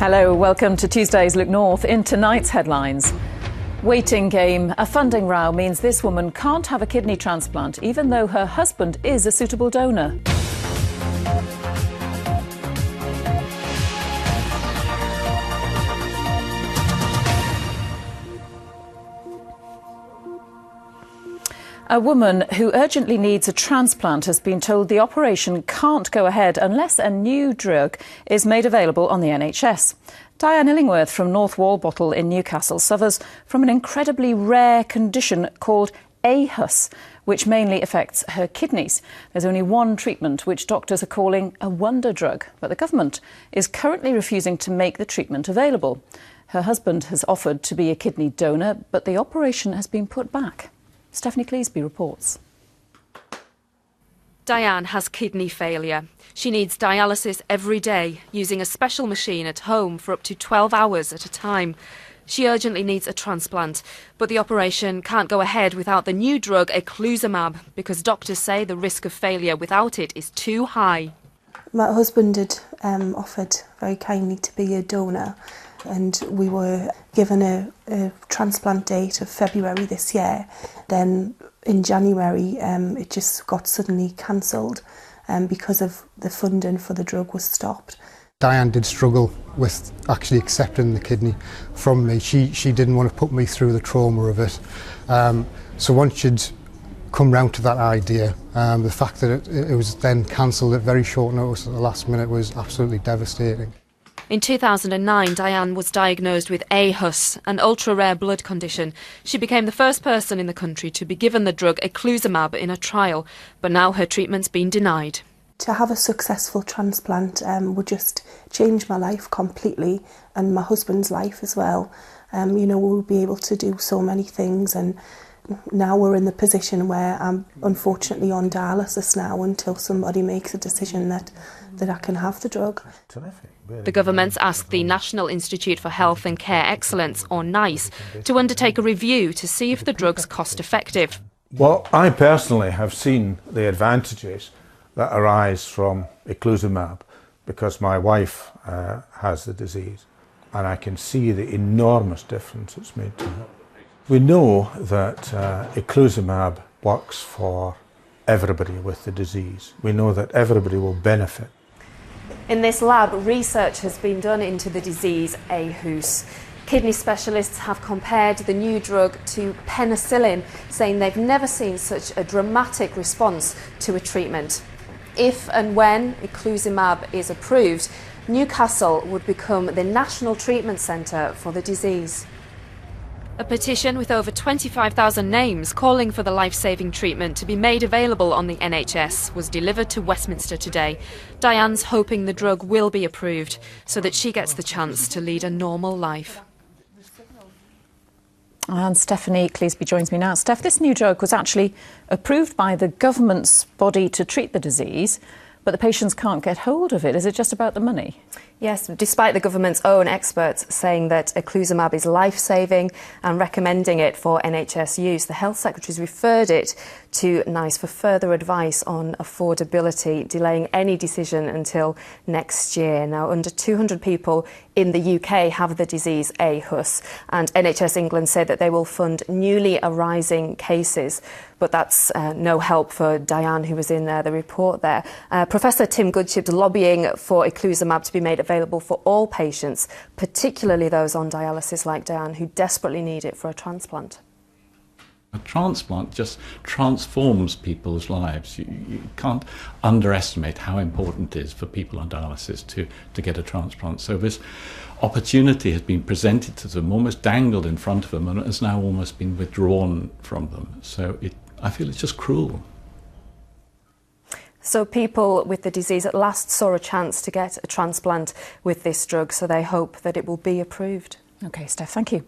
Hello, welcome to Tuesday's Look North. In tonight's headlines, waiting game. A funding row means this woman can't have a kidney transplant, even though her husband is a suitable donor. A woman who urgently needs a transplant has been told the operation can't go ahead unless a new drug is made available on the NHS. Diane Illingworth from North Walbottle in Newcastle suffers from an incredibly rare condition called aHUS, which mainly affects her kidneys. There's only one treatment, which doctors are calling a wonder drug, but the government is currently refusing to make the treatment available. Her husband has offered to be a kidney donor, but the operation has been put back. Stephanie Cleesby reports. Diane has kidney failure. She needs dialysis every day, using a special machine at home for up to 12 hours at a time. She urgently needs a transplant, but the operation can't go ahead without the new drug eculizumab, because doctors say the risk of failure without it is too high. My husband had offered very kindly to be a donor, and we were given a transplant date of February this year. Then in January it just got suddenly cancelled because of the funding for the drug was stopped. Diane did struggle with actually accepting the kidney from me. She didn't want to put me through the trauma of it. So once she'd come round to that idea, the fact that it was then cancelled at very short notice at the last minute was absolutely devastating. In 2009, Diane was diagnosed with aHUS, an ultra-rare blood condition. She became the first person in the country to be given the drug eculizumab in a trial, but now her treatment's been denied. To have a successful transplant would just change my life completely, and my husband's life as well. We'll be able to do so many things, and now we're in the position where I'm unfortunately on dialysis now until somebody makes a decision that I can have the drug. The government's asked the National Institute for Health and Care Excellence, or NICE, to undertake a review to see if the drug's cost-effective. Well, I personally have seen the advantages that arise from eculizumab because my wife has the disease, and I can see the enormous difference it's made to her. We know that eculizumab works for everybody with the disease. We know that everybody will benefit. In this lab, research has been done into the disease aHUS. Kidney specialists have compared the new drug to penicillin, saying they've never seen such a dramatic response to a treatment. If and when eculizumab is approved, Newcastle would become the national treatment centre for the disease. A petition with over 25,000 names calling for the life-saving treatment to be made available on the NHS was delivered to Westminster today. Diane's hoping the drug will be approved so that she gets the chance to lead a normal life. And Stephanie Cleesby joins me now. Steph, this new drug was actually approved by the government's body to treat the disease, but the patients can't get hold of it. Is it just about the money? Yes, despite the government's own experts saying that eculizumab is life-saving and recommending it for NHS use, the Health Secretary's referred it to NICE for further advice on affordability, delaying any decision until next year. Now, under 200 people in the UK have the disease aHUS, and NHS England said that they will fund newly arising cases. But that's no help for Diane, who was in the report there. Professor Tim Goodchip's lobbying for eculizumab to be made available for all patients, particularly those on dialysis like Diane, who desperately need it for a transplant. A transplant just transforms people's lives. You can't underestimate how important it is for people on dialysis to get a transplant. So this opportunity has been presented to them, almost dangled in front of them, and has now almost been withdrawn from them. So I feel it's just cruel. So people with the disease at last saw a chance to get a transplant with this drug, so they hope that it will be approved. OK, Steph, thank you.